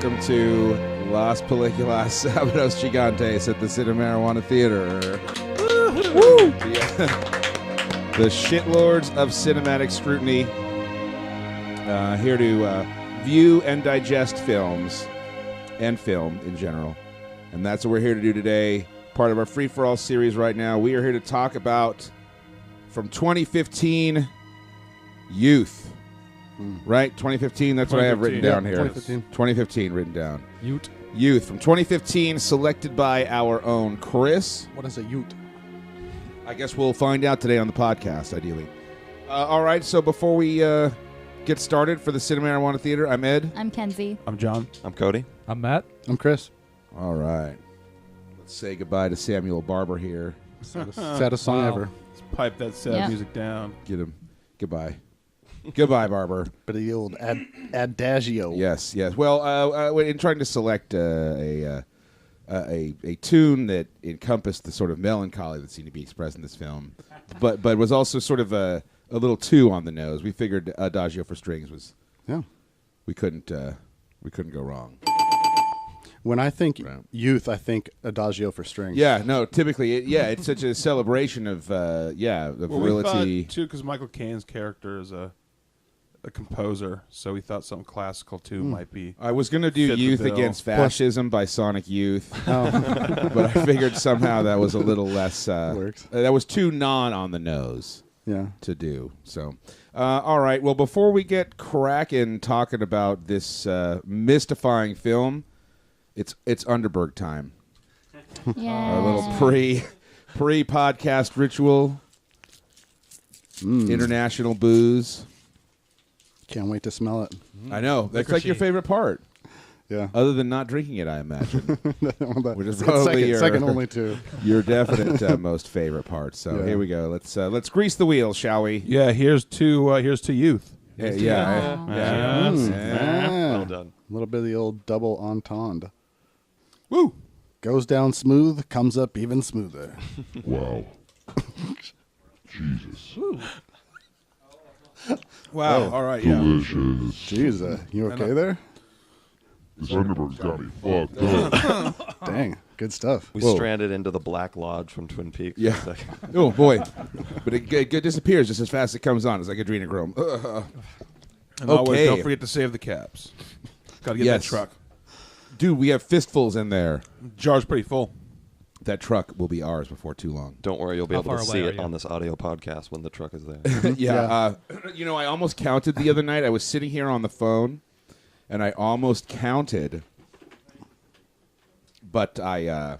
welcome to Las Películas Sábados Gigantes at the Cinemarijuana Theatre. Woo! The shitlords of cinematic scrutiny, here to view and digest films and film in general. And that's what we're here to do today. Part of our free-for-all series right now. We are here to talk about, from 2015, Youth. Right? 2015, that's what I have written down here. 2015 written down. Youth from 2015, selected by our own Chris. What is a Ute? I guess we'll find out today on the podcast, ideally. All right, so before we get started for the Cinemarijuana Theatre, I'm Ed. I'm Kenzie. I'm John. I'm Cody. I'm Matt. I'm Chris. All right. Let's say goodbye to Samuel Barber here. Saddest song ever. Let's pipe that sad music down. Get him. Goodbye. Goodbye, Barber. But the old adagio. Yes, yes. Well, in trying to select a tune that encompassed the sort of melancholy that seemed to be expressed in this film, but was also sort of a little too on the nose, we figured Adagio for Strings was. Yeah. We couldn't go wrong. When I think youth, I think Adagio for Strings. Yeah, no. Typically, it's such a celebration of the virility. We thought too, because Michael Caine's character is a composer, so we thought something classical too might be. I was going to do Youth Against Fascism by Sonic Youth, but I figured somehow that was a little less. That was too on the nose. Yeah. To do so. All right. Well, before we get cracking talking about this mystifying film, it's Underberg time. Yeah. Our little pre podcast ritual. International booze. Can't wait to smell it. I know. That's like your favorite part. Yeah. Other than not drinking it, I imagine. Which is It's probably second only to your definite most favorite part. So here we go. Let's grease the wheel, shall we? Yeah. Here's to Youth. Yeah. Well done. A little bit of the old double entendre. Woo! Goes down smooth, comes up even smoother. Wow. Jesus. Wow. All right. Yeah. Delicious. Jeez, you okay there? This Underberg's got me fucked up. Dang, good stuff. We Whoa. stranded into the Black Lodge from Twin Peaks. Yeah. For a second. Oh boy. But it disappears just as fast as it comes on. It's like adrenochrome. And always don't forget to save the caps. Got to get that truck. Dude, we have fistfuls in there. Jar's pretty full. That truck will be ours before too long. Don't worry, you'll be How able to far see away are it you? on this audio podcast when the truck is there. Yeah. I almost counted the other night. I was sitting here on the phone, and I almost counted, but I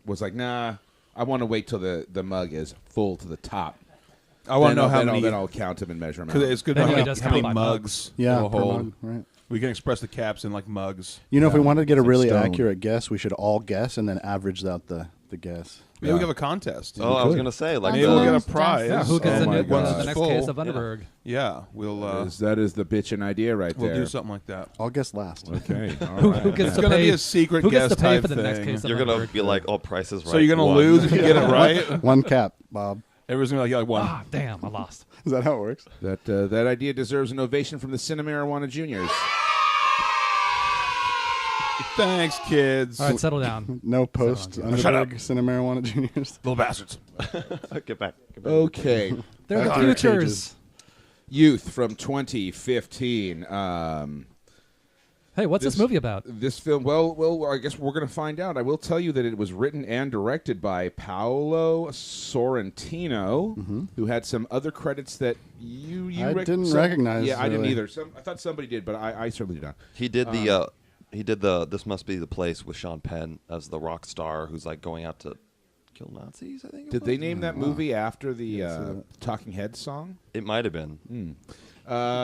was like, nah, I want to wait till the mug is full to the top. I want to know how many. Then I'll count them and measure them out. Because it's good to Then know he does how many count by mugs Yeah, will per hold. mug, right. We can express the caps in like mugs. You know, if we wanted to get a It's like really stone. accurate guess, we should all guess and then average out the guess. Maybe we have a contest. Oh, I was going to say, like, Maybe we'll get a prize. Yeah, who gets Oh my God. the next Full. case of Underberg? Yeah, we'll That is the bitchin' idea right we'll there. do something like that. I'll guess last. Okay. All Who right. gets It's to going to pay? be a secret Who gets guest to pay type for the next thing. case of you're going to Underberg? be like, oh, Price is Right. So you're going to One. lose if you get it right? One cap, Bob. Everyone's going to be like one. Ah, damn! I lost. Is that how it works? That idea deserves an ovation from the Cinemarijuana Juniors. Thanks, kids. All right, settle down. No post Shut Underberg Cinemarijuana Juniors. Little bastards. Get back. Okay. They're the Accurate futures. cages. Youth from 2015. Hey, what's this movie about? This film, well, I guess we're going to find out. I will tell you that it was written and directed by Paolo Sorrentino, who had some other credits that you I didn't recognize, Yeah, I didn't really. either. I thought somebody did, but I certainly did not. He did the This Must Be the Place with Sean Penn as the rock star who's like going out to kill Nazis, I think. Did they name that movie after the Talking Heads song? It might have been.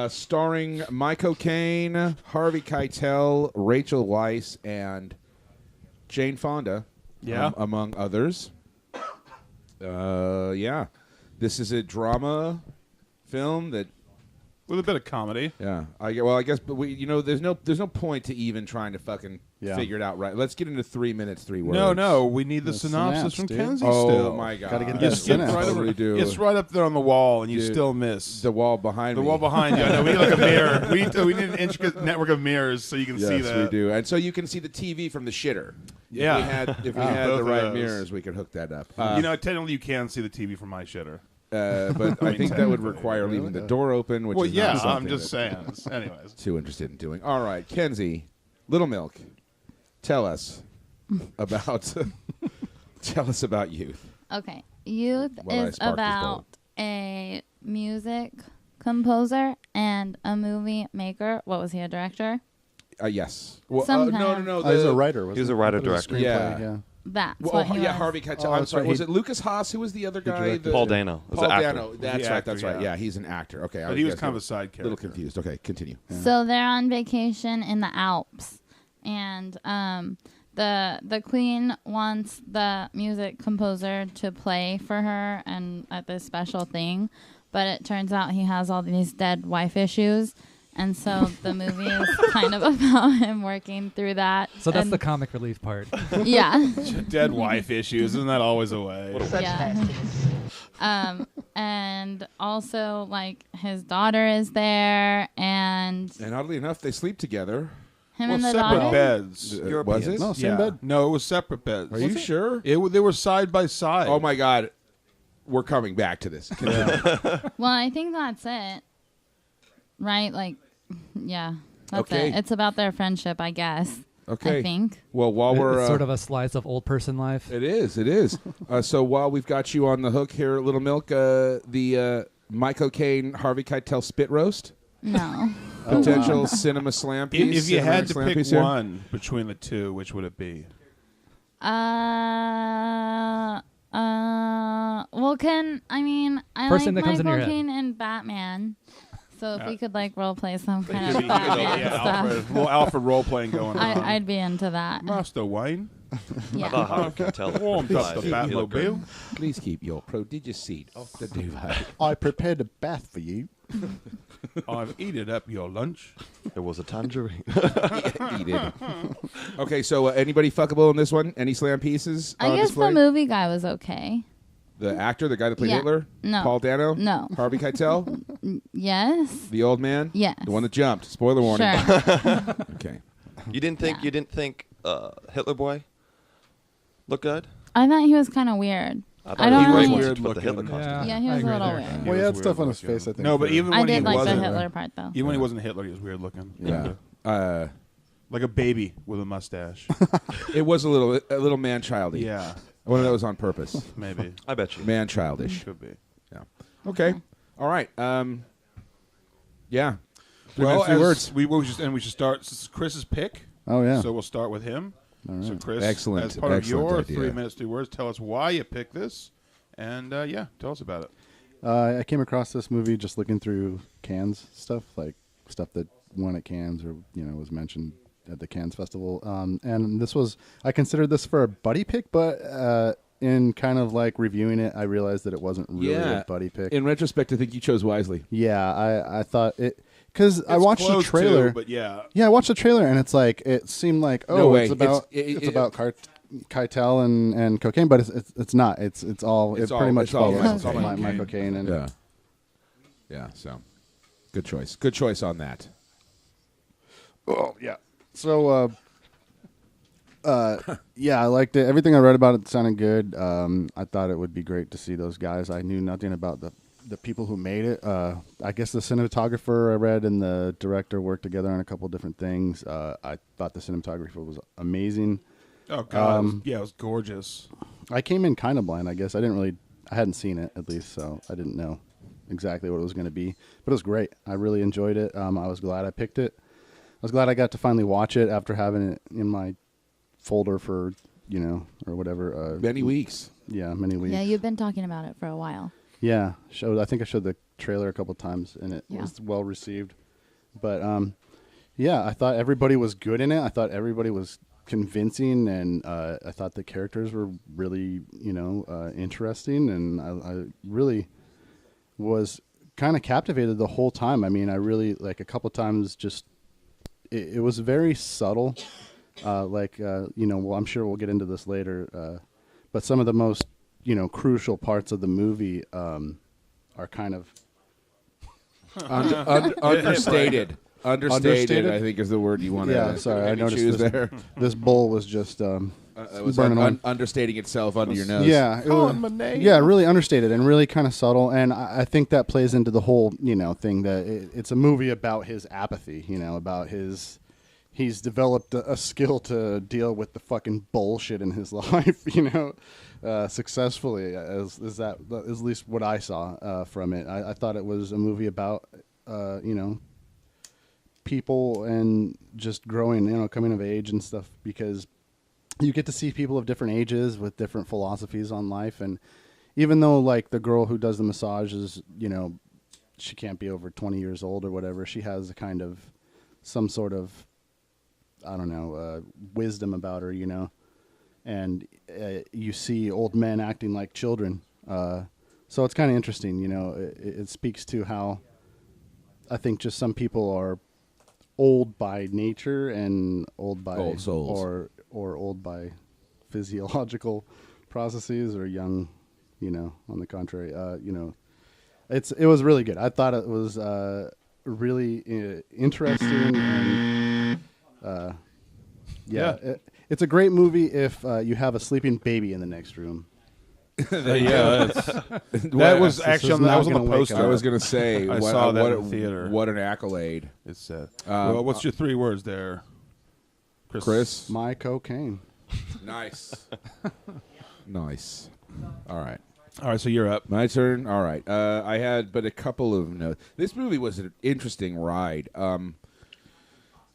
Starring Michael Caine, Harvey Keitel, Rachel Weisz, and Jane Fonda, among others. This is a drama film that With a bit of comedy. Yeah. I guess, but there's no point to even trying to fucking figure it out right. Let's get into 3 minutes, 3 words. No, we need the synopsis from dude. Kenzie Oh still. my god! Gotta get You that skip synapse. right over. Totally do. It's right up there on the wall, and you Dude, still miss the wall behind the me. wall behind you. I know we need like a mirror. We need an intricate network of mirrors so you can see Yes, that. we do, and so you can see the TV from the shitter. Yeah. If we had Both the of right those. mirrors, we could hook that up. Technically you can see the TV from my shitter. But I think that would require leaving the door open, which Well, is yeah, not I'm something just that saying. Anyways. too interested in doing. All right, Kenzie, Little Milk, tell us about youth. Okay. Youth While I is spark this about a music composer and a movie maker. What was he, a director? Yes. Well, Some no. kind Oh, he's a writer. He was a writer-director. Yeah. That's Well, what he was. Harvey Keitel. Oh, I'm that's sorry. right. Was it Lucas Haas? Who was the other guy? directed Paul Dano. Was Paul an actor. Dano. That's The right. actor, That's right. yeah. Yeah, he's an actor. Okay. But he was kind of a side character. little confused. Okay, continue. So they're on vacation in the Alps, and the queen wants the music composer to play for her and at this special thing, but it turns out he has all these dead wife issues, and so the movie is kind of about him working through that. So that's and the comic relief part. yeah. Dead wife issues. Isn't that always a way? Yeah. And also, like, his daughter is there, and And oddly enough, they sleep together. him and the separate daughter. beds. Was it? No, same bed. No, it was separate beds. Are you sure? They were side by side. Oh my God, we're coming back to this. Well, I think that's it. Right? Like, yeah. That's Okay. it. It's about their friendship, I guess. Okay. I think. Well, while we're It's sort of a slice of old person life. it is. So while we've got you on the hook here, Little Milk, the Michael Caine, Harvey Keitel spit roast, No. potential cinema slam piece. If you had cinematic to slam pick piece here? one between the two, which would it be? Well, I First like thing that comes into your Michael head. Caine and Batman. So if we could, like, role play some kind You of could- Batman yeah, stuff, little Alfred role playing going on. I'd be into that. Master Wayne, I Yeah. thought Harvey Keitel warmed up the Batmobile. Please keep your prodigious seat off the duvet. I prepared a bath for you. I've eaten up your lunch. It was a tangerine. Eat it. Okay, so anybody fuckable in this one? Any slam pieces? I on guess display? the movie guy was okay. The actor, the guy that played Yeah. Hitler? No. Paul Dano? No. Harvey Keitel? Yes. The old man? Yes. The one that jumped. Spoiler warning. Sure. Okay. You didn't think Hitler Boy looked good? I thought he was kind of weird. I I don't he was know. weird Weird to put the Hitler looking. costume. Yeah, he I was a agree little there. weird. He Well, he was had stuff weird on his looking. face, I think. No, but for- even I when he did like the wasn't, Hitler part, though. even when he wasn't Hitler, he was weird looking. Yeah. Like a baby with a mustache. It was a little man-childy. Yeah, One of those on purpose. maybe. I bet you. Man-childish. Could be. Yeah. Okay. All right. Yeah. Well, Few words. we should start. This is Chris's pick. Oh, yeah. So we'll start with him. So Chris, Excellent. as part Excellent of your idea. 3 minutes, 2 words, tell us why you picked this, and tell us about it. I came across this movie just looking through Cannes stuff, like stuff that won at Cannes or was mentioned at the Cannes Festival. And this was, I considered this for a buddy pick, but in kind of like reviewing it, I realized that it wasn't really a buddy pick. In retrospect, I think you chose wisely. Yeah, I thought it because I It's watched the close trailer. to, but yeah. Yeah, I watched the trailer and it's like it seemed like No way. it's about It's- about Keitel and cocaine, but it's not. It's all It's it all- pretty much it's all follows Michael Caine. Michael Caine and Yeah. So, good choice. Good choice on that. oh yeah. So yeah, I liked it. Everything I read about it sounded good. I thought it would be great to see those guys. I knew nothing about the people who made it. I guess the cinematographer I read and the director worked together on a couple different things. I thought the cinematography was amazing. Oh God, it was gorgeous. I came in kind of blind, I guess. I hadn't seen it at least, so I didn't know exactly what it was going to be. But it was great. I really enjoyed it. I was glad I picked it. I was glad I got to finally watch it after having it in my folder for, or whatever. Many weeks. Yeah, many weeks. Yeah, you've been talking about it for a while. Yeah, I think I showed the trailer a couple times, and it Yeah. was well received. But yeah, I thought everybody was good in it. I thought everybody was convincing, and I thought the characters were really, interesting, and I really was kind of captivated the whole time. I mean, I really like a couple times. Just it was very subtle. Well, I'm sure we'll get into this later. But some of the most crucial parts of the movie are kind of understated. Understated? I think is the word you want to. Yeah, sorry, I noticed there. this bowl was just It was burning on. understating itself under your nose. Yeah, really understated and really kind of subtle. And I think that plays into the whole thing that it's a movie about his apathy. About he's developed a skill to deal with the fucking bullshit in his life. Successfully, is at least what I saw from it. I thought it was a movie about people and just growing, coming of age and stuff, because you get to see people of different ages with different philosophies on life. And even though like the girl who does the massage is, she can't be over 20 years old or whatever, she has a kind of some sort of, I don't know, wisdom about her, and you see old men acting like children. So it's kind of interesting, it speaks to how I think just some people are old by nature and old by old souls, or old by physiological processes, or young, on the contrary. It was really good. I thought it was really interesting, and it's a great movie if you have a sleeping baby in the next room. That was actually on the poster. I was going to say, I saw that in the theater. What an accolade! It said. Well, what's your 3 words there, Chris? My cocaine. Nice. Nice. All right. So you're up. My turn. All right. I had but a couple of notes. This movie was an interesting ride.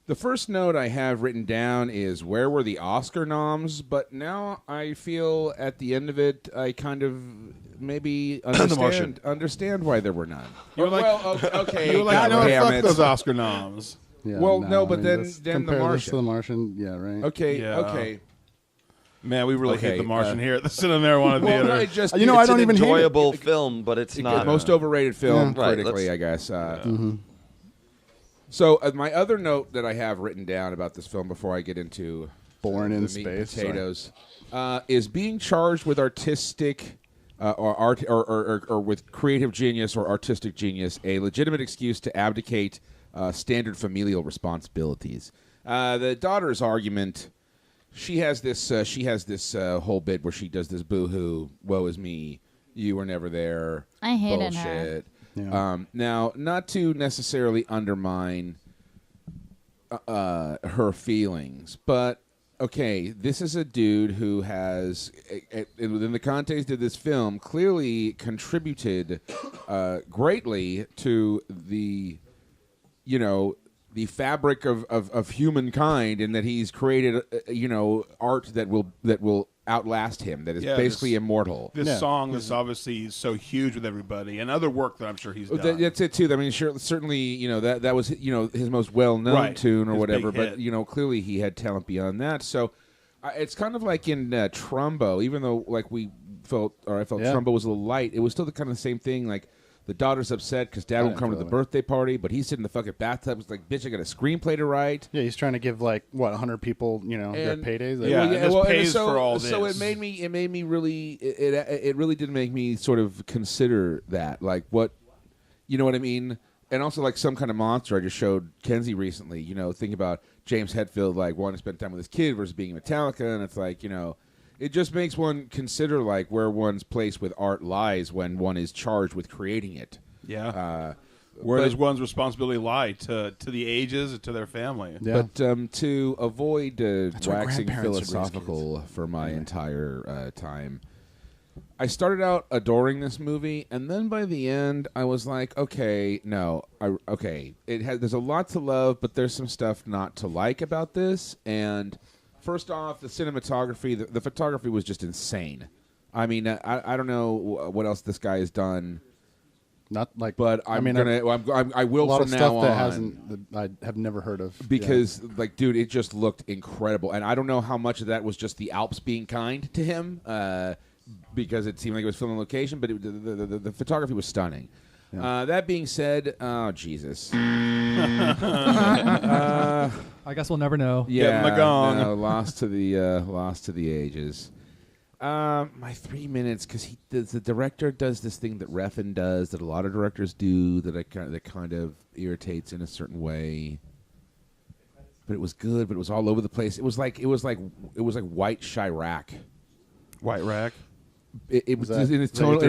The first note I have written down is, where were the Oscar noms? But now I feel at the end of it, I kind of maybe understand why there were none. You were like, okay. You were like, damn fuck those Oscar noms. Yeah, well, no, but then compare The this to Martian. The Martian, yeah, right. Okay, Yeah. okay. Man, we really hate Okay, The Martian here at the Cinemarijuana Theatre. Well, I just, I It's don't an even hate it. enjoyable film, but it's not. most overrated film Yeah. Right, critically, I guess. So my other note that I have written down about this film before I get into Born in the meat Space, and potatoes is being charged with artistic or with creative genius or artistic genius a legitimate excuse to abdicate standard familial responsibilities. The daughter's argument. She has this whole bit where she does this boo-hoo, woe is me, you were never there. I hated bullshit. her. Yeah. Now, not to necessarily undermine her feelings, but okay, this is a dude who has, within the context of this film, clearly contributed greatly to the, the fabric of humankind, and that he's created, art that will outlast him, that is basically immortal. This song is obviously so huge with everybody, and other work that I'm sure he's done. That's it too. I mean, certainly, that was his most well-known tune or his whatever. big But hit. clearly he had talent beyond that. So it's kind of like in Trumbo, even though I felt Trumbo was a little light. It was still the kind of the same thing. Like, the daughter's upset because dad won't come to the birthday party, but he's sitting in the fucking bathtub. It's like, bitch, I got a screenplay to write. Yeah, he's trying to give 100 people, their paydays. For all this. So it made me really. It really did make me sort of consider that, like, what, you know what I mean. And also, like, some kind of monster. I just showed Kenzie recently. Thinking about James Hetfield, like, wanting to spend time with his kid versus being in Metallica, and it's like, it just makes one consider, like, where one's place with art lies when one is charged with creating it. Yeah. Where does one's responsibility lie? To the ages, to their family. Yeah. But to avoid why waxing grandparents should raise philosophical for my entire time, I started out adoring this movie, and then by the end, I was like, okay, no. There's a lot to love, but there's some stuff not to like about this, and... First off, the cinematography, the photography was just insane. I mean, I don't know what else this guy has done. Not like, but I will a lot from of now stuff on. that I have never heard of. Because, dude, it just looked incredible. And I don't know how much of that was just the Alps being kind to him, because it seemed like it was filmed on location, but the photography was stunning. That being said, oh Jesus. I guess we'll never know. Yeah, the gong. no, lost to the ages. My 3 minutes, because the director does this thing that Refn does, that a lot of directors do, that kind of irritates in a certain way. But it was good, but it was all over the place. It was like White Chirac. White Rack. It was in its total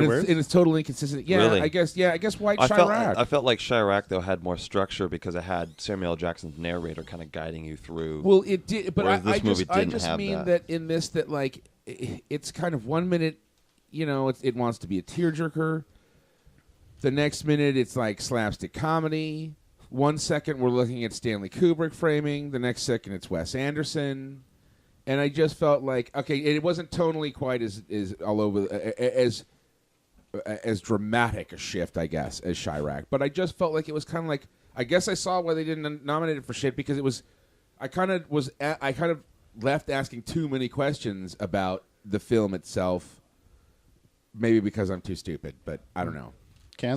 inconsistent. Yeah, Really? I guess White Chirac. I felt like Chirac though had more structure because it had Samuel L. Jackson's narrator kind of guiding you through. Well, it did, but Whereas this movie I didn't just have mean that. in this that like it's kind of 1 minute, it wants to be a tearjerker. The next minute it's like slapstick comedy. 1 second we're looking at Stanley Kubrick framing. The next second it's Wes Anderson. And I just felt like, okay, it wasn't tonally quite as all over as dramatic a shift, I guess, as Chirac. But I just felt like it was kind of like, I guess I saw why they didn't nominate it for shit, because it was, I kind of left asking too many questions about the film itself. Maybe because I'm too stupid, but I don't know.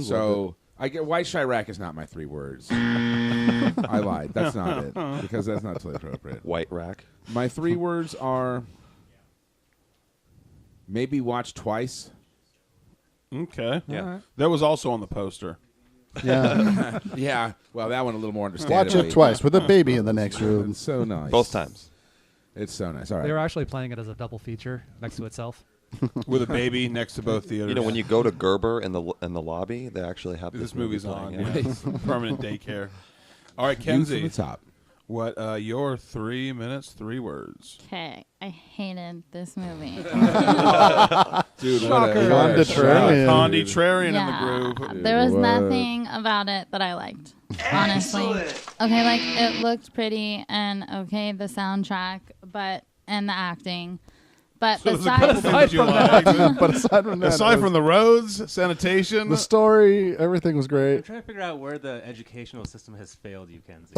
So I get White Chirac is not my 3 words. I lied. That's not it, because that's not totally appropriate. White Rack. My 3 words are maybe watch twice. Okay. Yeah. Right. That was also on the poster. Yeah. Yeah. Well, that one a little more understandable. Watch it twice with a baby in the next room. It's so nice. Both times. It's so nice. All right. They were actually playing it as a double feature next to itself. With a baby next to both theaters. You know, when you go to Gerber in the lobby, they actually have this movie's on. playing, Yeah. Permanent daycare. All right, View from the Kenzie. top. What your 3 minutes, 3 words? Okay, I hated this movie. Dude, Contrarian in the groove. There was What? nothing about it that I liked, honestly. Okay, like, it looked pretty, and okay, the soundtrack, and the acting. But So there's a couple besides, things you liked. But aside from that, Aside from the roads, sanitation. the story, everything was I'm great. trying to figure out where the educational system has failed you, Kenzie.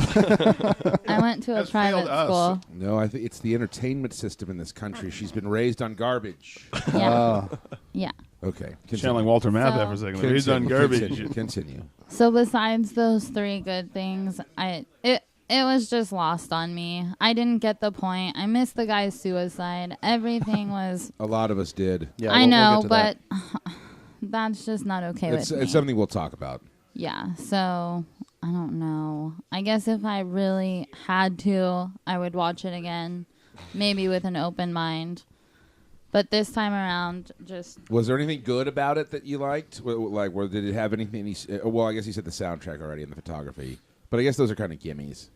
I went to a Has failed private us. school. No, I think it's the entertainment system in this country. She's been raised on garbage. Yeah. Yeah. Okay. Channeling Walter Matthau for a second. He's done garbage. Continue. So besides those 3 good things, it was just lost on me. I didn't get the point. I missed the guy's suicide. Everything was... A lot of us did. Yeah, I we'll know, get to but that's just not okay with me. It's something we'll talk about. Yeah, so I don't know. I guess if I really had to, I would watch it again, maybe with an open mind. But this time around, just... Was there anything good about it that you liked? Like, did it have anything? Well, I guess you said the soundtrack already and the photography. But I guess those are kind of gimmies.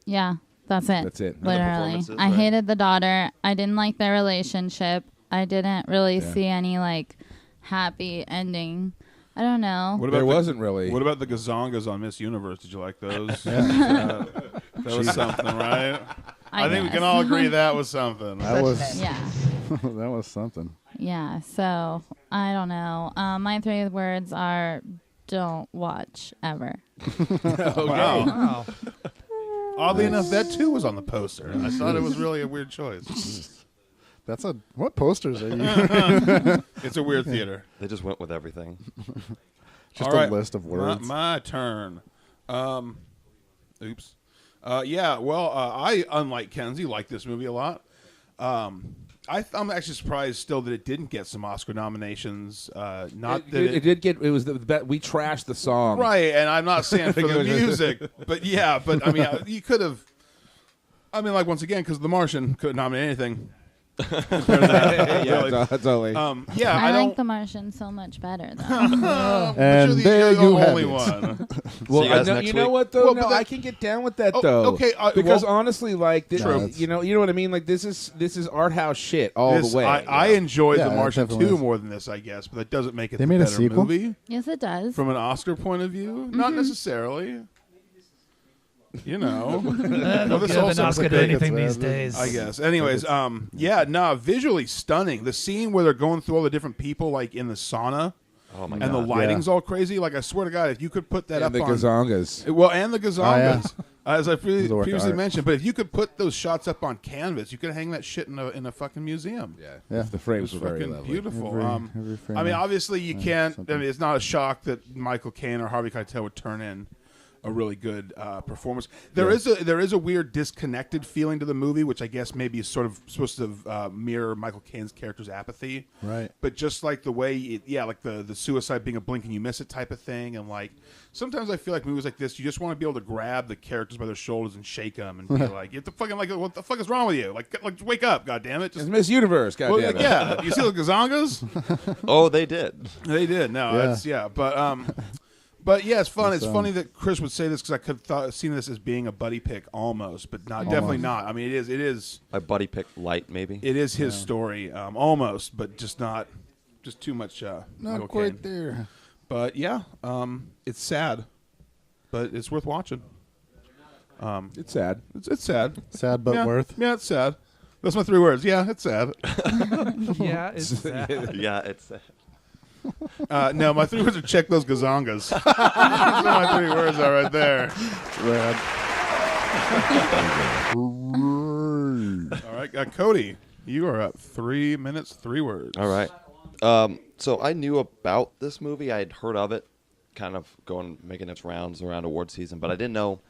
Yeah, that's it. That's it. the Literally. performances, I right? hated the daughter. I didn't like their relationship. I didn't really see any, like, happy ending. I don't know. What There the- wasn't really. What about the gazongas on Miss Universe? Did you like those? That was something, right? I think we guess. can all agree that was something. that was Yeah. that was something. Yeah, so I don't know. My 3 words are don't watch ever. Wow. Oddly enough, that too was on the poster. I thought it was really a weird choice. That's what posters are you? It's a weird theater. They just went with everything. Just All a right, list of words. My turn. Oops. Yeah, well, I, unlike Kenzie, like this movie a lot. I'm actually surprised still that it didn't get some Oscar nominations. Not that It did get. It was the we trashed the song. right, and I'm not saying for the music, but yeah, but I mean, you could have. I mean, like once again, because The Martian couldn't nominate anything. Yeah, totally. Yeah, I don't. like The Martian so much better, though. And there you have only it. one. Well, See you guys no, next you know week. what though? Well, no, but that- I can get down with that Oh, though. okay, because well- honestly, like this, True. you know what I mean. Like this is art house shit all This- the way. I enjoyed Yeah, The it Martian definitely 2 is. more than this, I guess, but that doesn't make it They the made a better sequel? movie Yes, it does. from an Oscar point of view. Not necessarily. You know, They'll this give an also- Oscar to anything these days. I guess. Anyways, visually stunning. The scene where they're going through all the different people, like in the sauna, Oh my and the god. lighting's all crazy. Like I swear to God, if you could put that and up the on gazongas. well, and the gazongas. As I It's a work of previously art. mentioned, but if you could put those shots up on canvas, you could hang that shit in a fucking museum. Yeah. The frames It were was very fucking lovely. beautiful. Every frame I mean, of- obviously you can't. I something. mean, it's not a shock that Michael Caine or Harvey Keitel would turn in a really good performance. There is a weird disconnected feeling to the movie, which I guess maybe is sort of supposed to mirror Michael Caine's character's apathy. Right. But just like the way, like the suicide being a blink and you miss it type of thing, and like sometimes I feel like movies like this, you just want to be able to grab the characters by their shoulders and shake them and be like, "You have to fucking like, what the fuck is wrong with you? Like wake up, goddammit!" It's Miss Universe, Well, goddamn it. yeah, you see the Gazongas? Oh, they did. They did. No, Yeah. it's but yeah, it's fun. It's It's, funny that Chris would say this because I could have seen this as being a buddy pick almost, but not definitely not. I mean, it is A buddy pick light, maybe. it is his story almost, but just too much. Michael Not quite Caine. there. But yeah, it's sad, but it's worth watching. It's sad. It's sad. Sad but yeah, worth. Yeah, it's sad. That's my 3 words. Yeah, it's sad. Yeah, it's sad. Yeah, it's. No, my 3 words are check those gazongas. Those are my 3 words are right there. Rad. All right, Cody, you are up. 3 minutes, 3 words. All right. So I knew about this movie. I had heard of it, kind of making its rounds around award season, but I didn't know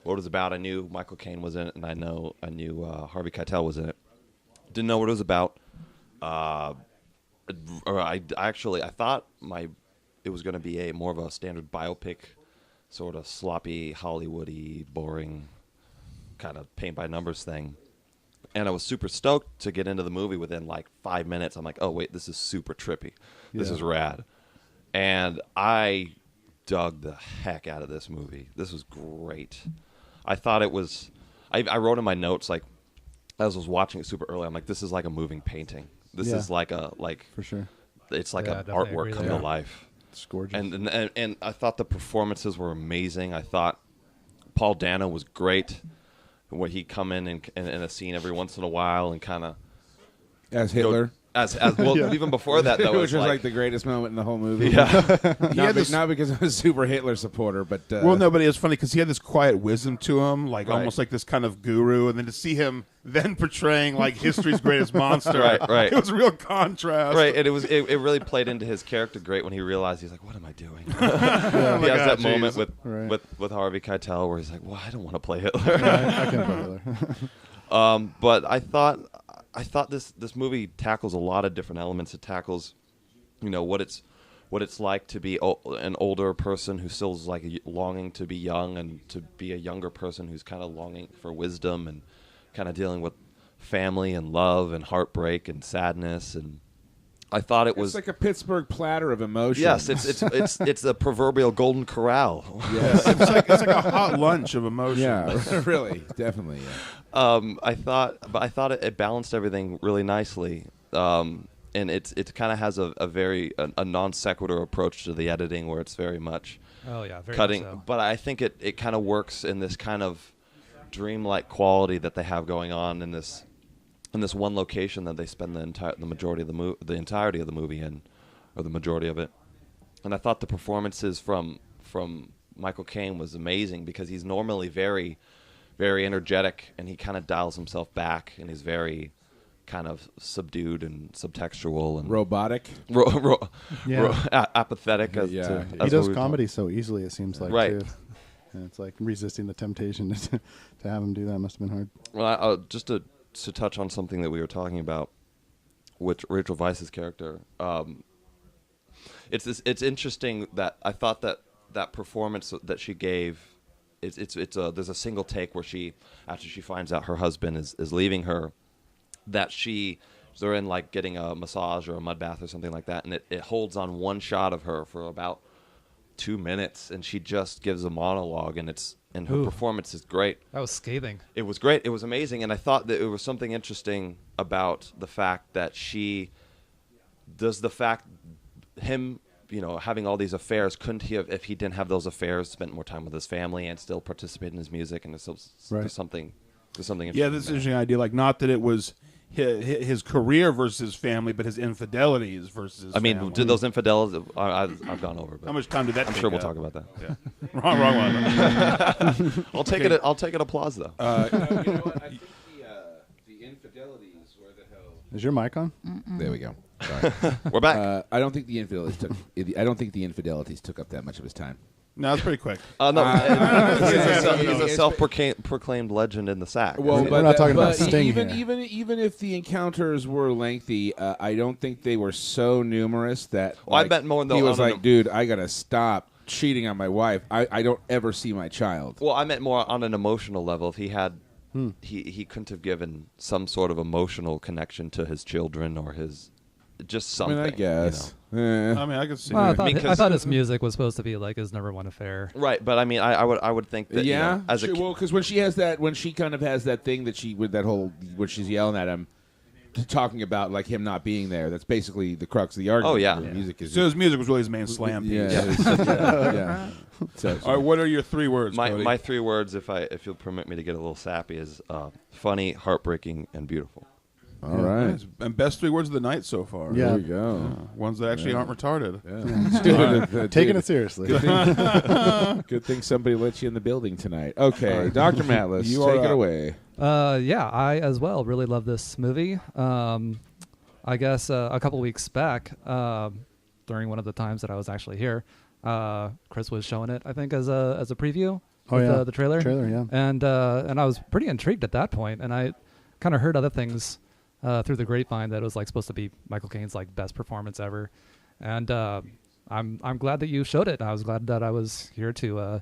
what it was about. I knew Michael Caine was in it, and I knew Harvey Keitel was in it. Didn't know what it was about. I thought it was going to be more of a standard biopic, sort of sloppy, Hollywoody, boring, kind of paint by numbers thing. And I was super stoked to get into the movie within like 5 minutes. I'm like, oh wait, this is super trippy. This is rad. And I dug the heck out of this movie. This was great. I thought it was. I wrote in my notes, like as I was watching it super early, I'm like, this is like a moving painting. This is like For sure. it's like Yeah, an definitely artwork agree come there. to life. It's gorgeous. And I thought the performances were amazing. I thought Paul Dano was great. Where he'd come in a scene every once in a while and kind of As Hitler. as well. Even before that, though, Which it was was like the greatest moment in the whole movie. yeah. Not because I'm a super Hitler supporter, but Well, no, but it was funny because he had this quiet wisdom to him, like Right. almost like this kind of guru, and then to see him then portraying like history's greatest monster, Right. It was a real contrast, Right, and it really played into his character great when he realized he's like, "What am I doing?" He has God, that moment jeez. with Harvey Keitel where he's like, "Well, I don't want to play Hitler." I can't play Hitler. But I thought this movie tackles a lot of different elements. It tackles, what it's like to be an older person who still is like longing to be young, and to be a younger person who's kind of longing for wisdom and kind of dealing with family and love and heartbreak and sadness. And I thought it was it's like a Pittsburgh platter of emotion. yes, it's the proverbial golden corral. Yes. it's like a hot lunch of emotion. Yeah, really, definitely. Yeah. I thought it balanced everything really nicely. And it kind of has a very non sequitur approach to the editing, where it's very much Oh yeah, very cutting. much so. But I think it kind of works in this kind of dreamlike quality that they have going on in this one location that they spend the majority of the entirety of the movie in, or the majority of it. And I thought the performances from Michael Caine was amazing, because he's normally very, very energetic, and he kind of dials himself back, and he's very kind of subdued and subtextual and Robotic. apathetic. As Yeah. to, He He as does we- comedy so easily, it seems like, Right. too. And it's like resisting the temptation to have him do that must have been hard. Well, just to touch on something that we were talking about, with Rachel Weisz's character, it's interesting that I thought that performance that she gave, there's a single take where after she finds out her husband is leaving her, that they're in like getting a massage or a mud bath or something like that, and it holds on one shot of her for about 2 minutes, and she just gives a monologue, and her Ooh. performance is great. That was scathing. It was great. It was amazing, and I thought that it was something interesting about the fact that him, having all these affairs, couldn't he have, if he didn't have those affairs, spent more time with his family and still participate in his music? And there's Right. something interesting. Yeah, that's an interesting idea. Like, not that it was his career versus his family, but his infidelities versus his I mean, family. did those infidels? I've gone over. But How much time did that I'm take sure we'll up? talk about that. Yeah. wrong one. I'll take it. I'll take an applause though. You know what? I think the infidelities were the hell. Is your mic on? There we go. Sorry. We're back. I don't think the infidelities took. I don't think the infidelities took up that much of his time. No, it's pretty quick. No, he's a it's- self-proclaimed legend in the sack. Well, We're not talking about but Sting even here. even if the encounters were lengthy, I don't think they were so numerous that. Well, I like, bet more, though, He was on like, dude, I gotta stop cheating on my wife. I don't ever see my child. Well, I meant more on an emotional level. If he had, he couldn't have given some sort of emotional connection to his children or his, just something. I guess. I mean, I could see Well, that. I thought his music was supposed to be like his #1 affair. Right, but I mean, I would think that Yeah, you know, as a well, because when she kind of has that thing that she with that whole when she's yelling at him, talking about like him not being there. That's basically the crux of the argument. Oh, yeah. The music is. So his music was really his main slam piece. Yeah. So, All right, what are your 3 words, Cody? my 3 words, if you'll permit me to get a little sappy, is funny, heartbreaking, and beautiful. all right. Nice. And best 3 words of the night so far. Yeah. There we go. Ones that actually aren't retarded. Yeah. Taking it seriously. Good thing somebody let you in the building tonight. Okay, Dr. Matlis, You take are it up. away. Yeah, I as well really love this movie. I guess a couple weeks back, during one of the times that I was actually here, Chris was showing it, I think, as a preview. Oh, with, yeah. the trailer. Yeah. And I was pretty intrigued at that point, and I kind of heard other things through the grapevine that it was like supposed to be Michael Caine's like best performance ever, and I'm glad that you showed it. I was glad that I was here to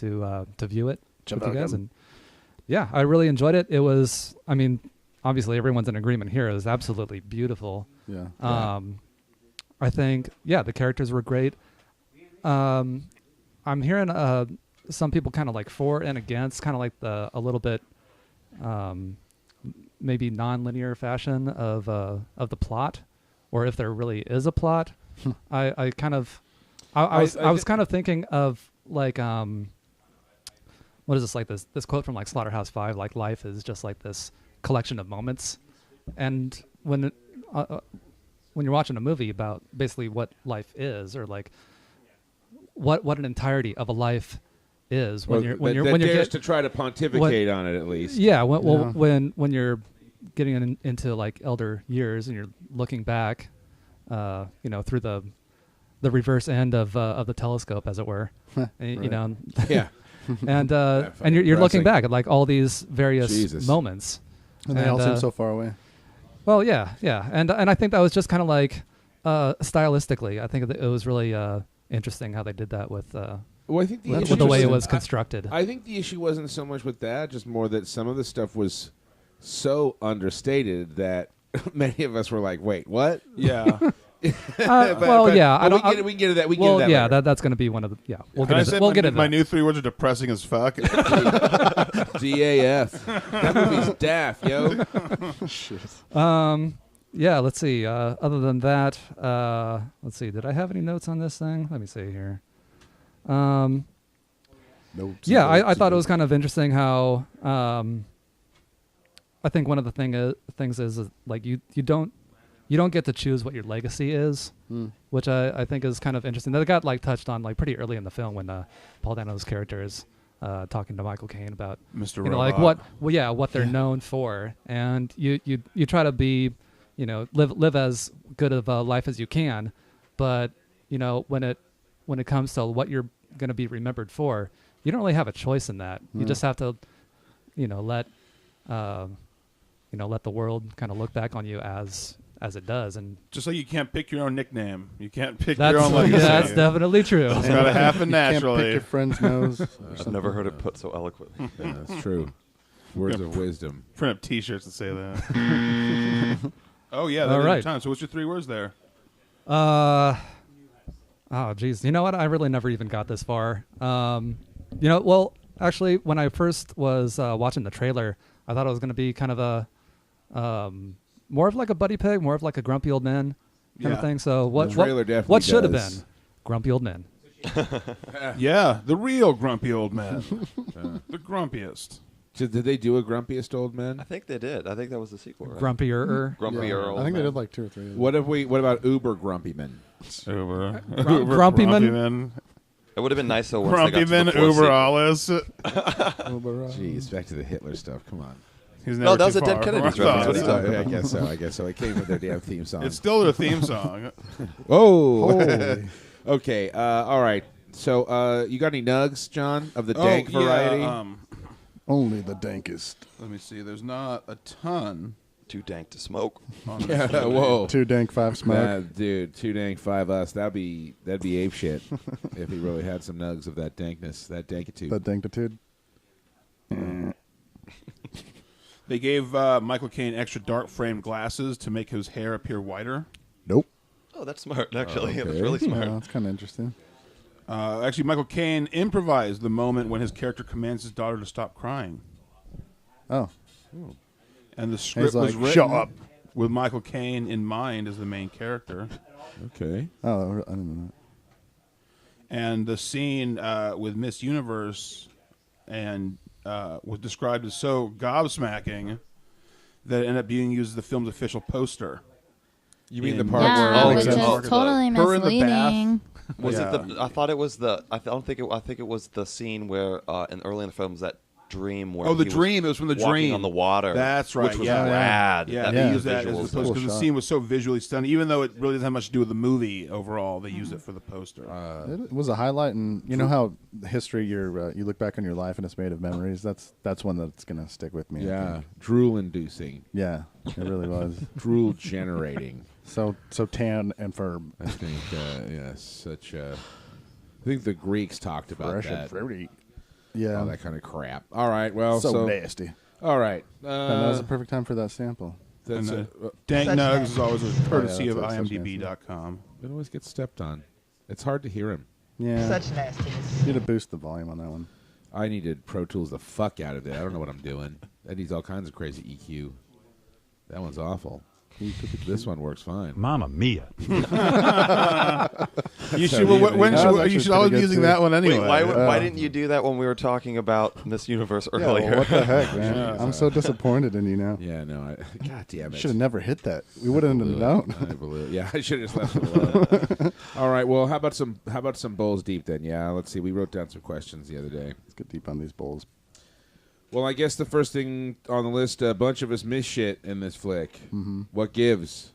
view it with you guys, and yeah, I really enjoyed it. It was, I mean, obviously everyone's in agreement here. It was absolutely beautiful. Yeah. I think, yeah, the characters were great. I'm hearing some people kind of like for and against, kind of like a little bit maybe non-linear fashion of the plot, or if there really is a plot. I was kind of thinking of like what is this, like this quote from like Slaughterhouse-Five, like life is just like this collection of moments, and when you're watching a movie about basically what life is, or like what an entirety of a life is, when you're dares to try to pontificate on it at least. yeah, when you're getting into like elder years and you're looking back, through the reverse end of the telescope, as it were, and, you know, Yeah. and fucking you're looking depressing. back at like all these various Jesus. moments. And they all seem so far away. Well, yeah, and I think that was just kind of like stylistically, I think it was really interesting how they did that with Well, I think the with issue the way it was- was constructed. I think the issue wasn't so much with that, just more that some of the stuff was so understated that many of us were like, "Wait, what?" Yeah. I don't. We can get to that. We can Well, get to that. yeah, later. that's going to be one of the. Yeah, we'll Can I get say into. We'll get into my that. new 3 words are depressing as fuck. DAF. That movie's daft, yo. Yeah, let's see. Other than that, let's see. Did I have any notes on this thing? Let me see here. Yeah, I thought it was kind of interesting how I think one of the things is like you don't get to choose what your legacy is, which I think is kind of interesting. That got like touched on like pretty early in the film when Paul Dano's character is talking to Michael Caine about Mr. you know, like Robot. what they're known for, and you try to be, you know, live as good of a life as you can, but you know, when it comes to what you're going to be remembered for, you don't really have a choice in that. You just have to, you know, let the world kind of look back on you as it does, and Just like you can't pick your own nickname. You can't pick that's your own legacy. that's definitely true. It's got to happen You can't pick naturally. your friend's nose. I've never heard it put so eloquently. Yeah, that's true. Words of wisdom. Print up T-shirts that say that. Oh yeah, All that's right. time. So what's your 3 words there? Oh, geez. You know what? I really never even got this far. You know, well, actually, when I first was watching the trailer, I thought it was going to be kind of a more of like a buddy pig, more of like a grumpy old man kind of Yeah. thing. So what trailer definitely what should have does. been grumpy old men? Yeah, the real grumpy old man. The grumpiest. Did they do a Grumpiest Old Men? I think they did. I think that was the sequel. Right? Grumpier. Grumpy Earl. I think they did like 2 or 3. What about Uber Grumpy Men? Grumpy Man. It would have been nice though once they Grumpy got Man, to the fourth Uber sequel. Alles. Jeez, back to the Hitler stuff. Come on. He's No, never that was too a Dead far Kennedys from our reference. What are you thoughts. talking about? I guess so. It came with their damn theme song. It's still their theme song. Oh. Okay. All right. So, you got any nugs, John, of the dank variety? Only the dankest. Let me see. There's not a ton. Too dank to smoke. On this Yeah. movie. Whoa. 2 dank, 5 smoke. Dude, 2 dank, 5 us. That'd be ape shit if he really had some nugs of that dankness, that dankitude. The dankitude. They gave Michael Caine extra dark framed glasses to make his hair appear whiter. Nope. Oh, that's smart. Actually, Okay. that's really smart. Yeah, that's kind of interesting. Actually, Michael Caine improvised the moment when his character commands his daughter to stop crying. Oh. And the script like, was written "Shut up." with Michael Caine in mind as the main character. Okay. Oh, I didn't know And the scene with Miss Universe and was described as so gobsmacking that it ended up being used as the film's official poster. You mean the In- part Yeah, where which is oh, totally her in the bath. misleading. Was Yeah. it the? I thought it was the. I think it was the scene where, early in the film, was that dream where. Oh, the he was dream. It was from the walking dream. on the water. That's right. Which was yeah. rad. Yeah, That they Yeah. used that as the visuals poster Cool because the shot. scene was so visually stunning. Even though it really doesn't have much to do with the movie overall, they used it for the poster. It was a highlight, and you know how history, you look back on your life and it's made of memories. That's one that's gonna stick with me. I Yeah. think. Drool-inducing. Yeah, it really was. Drool-generating. So tan and firm, I think, such a... I think the Greeks talked about fresh that. and fruity. Yeah, All that kind of crap. All right, well, so nasty. all right. And that was the perfect time for that sample. That's And it. Dank Nugs is always a courtesy that's of what such IMDb.com. It always gets stepped on. It's hard to hear him. Yeah, Such nastiness. need to boost the volume on that one. I needed Pro Tools the fuck out of it. I don't know what I'm doing. That needs all kinds of crazy EQ. That one's awful. This one works fine. Mamma mia. You should, well, when That should, was you should actually always be pretty using good, that one anyway. Wait, why didn't you do that when we were talking about Miss Universe Yeah, earlier? well, what the heck, man? Yeah. I'm so disappointed in you now. Yeah, no. God damn it. Should have never hit that. We wouldn't have known. I believe. Yeah, I should have just left it alone. All right. Well, how about some bowls deep then? Yeah. Let's see. We wrote down some questions the other day. Let's get deep on these bowls. Well, I guess the first thing on the list, a bunch of us miss shit in this flick. Mm-hmm. What gives?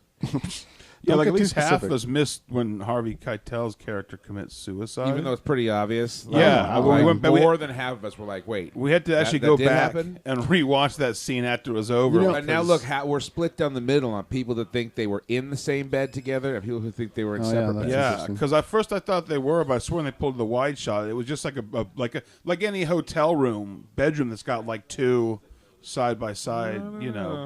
Yeah, Don't like get at too least half specific. of us missed when Harvey Keitel's character commits suicide. Even though it's pretty obvious. Yeah, Like, when we went back- more than half of us were like, wait. we had to actually that go did back happen? and rewatch that scene after it was over. And now look, we're split down the middle on people that think they were in the same bed together and people who think they were in Oh, yeah, separate that's beds. yeah, interesting. because at first I thought they were, but I swear when they pulled the wide shot, it was just like any hotel room bedroom that's got like two side by side,